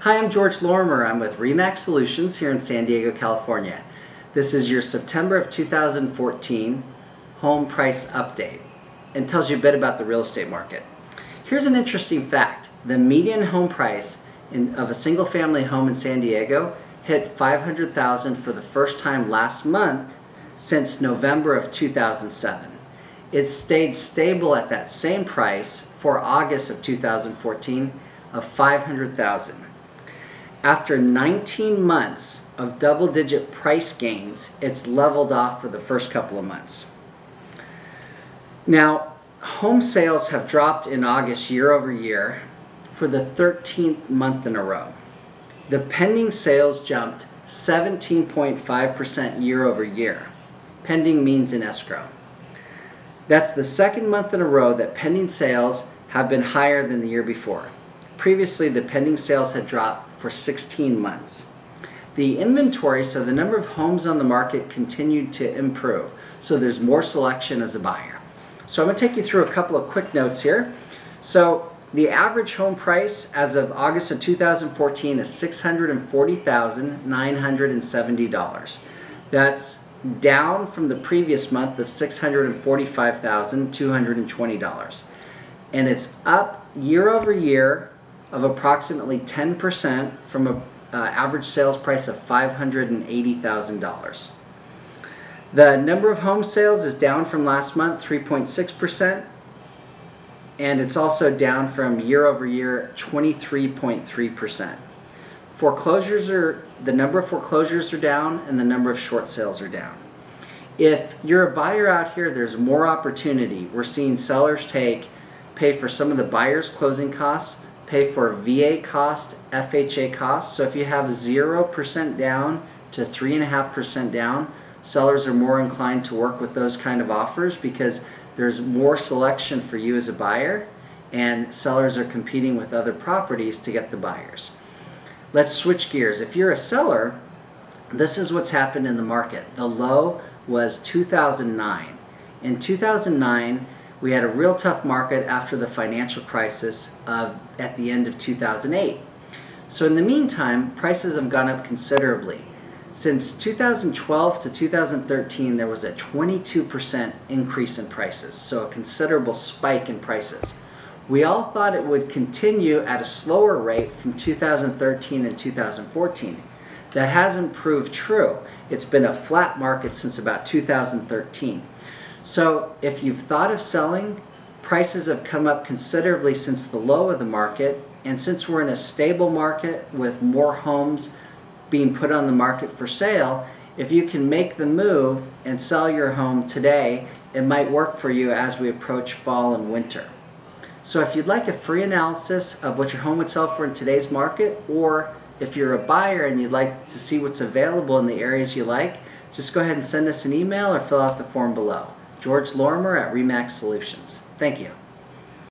Hi, I'm George Lorimer. I'm with RE/MAX Solutions here in San Diego, California. This is your September of 2014 home price update and tells you a bit about the real estate market. Here's an interesting fact. The median home price of a single family home in San Diego hit $500,000 for the first time last month since November of 2007. It stayed stable at that same price for August of 2014 of $500,000. After 19 months of double-digit price gains, it's leveled off for the first couple of months. Now, home sales have dropped in August year over year for the 13th month in a row. The pending sales jumped 17.5% year over year. Pending means in escrow. That's the second month in a row that pending sales have been higher than the year before. Previously, the pending sales had dropped for 16 months. The inventory, so the number of homes on the market, continued to improve. So there's more selection as a buyer. So I'm going to take you through a couple of quick notes here. So the average home price as of August of 2014 is $640,970. That's down from the previous month of $645,220. And it's up year over year of approximately 10% from an average sales price of $580,000. The number of home sales is down from last month, 3.6%, and it's also down from year over year, 23.3%. The number of foreclosures are down and the number of short sales are down. If you're a buyer out here, there's more opportunity. We're seeing sellers pay for some of the buyer's closing costs, pay for VA cost, FHA costs. So if you have 0% down to 3.5% down, sellers are more inclined to work with those kind of offers because there's more selection for you as a buyer and sellers are competing with other properties to get the buyers. Let's switch gears. If you're a seller, this is what's happened in the market. The low was 2009. In 2009, we had a real tough market after the financial crisis at the end of 2008. So in the meantime, prices have gone up considerably. Since 2012 to 2013, there was a 22% increase in prices, so a considerable spike in prices. We all thought it would continue at a slower rate from 2013 and 2014. That hasn't proved true. It's been a flat market since about 2013. So if you've thought of selling, prices have come up considerably since the low of the market, and since we're in a stable market with more homes being put on the market for sale, if you can make the move and sell your home today, it might work for you as we approach fall and winter. So if you'd like a free analysis of what your home would sell for in today's market, or if you're a buyer and you'd like to see what's available in the areas you like, just go ahead and send us an email or fill out the form below. George Lorimer at RE/MAX Solutions. Thank you.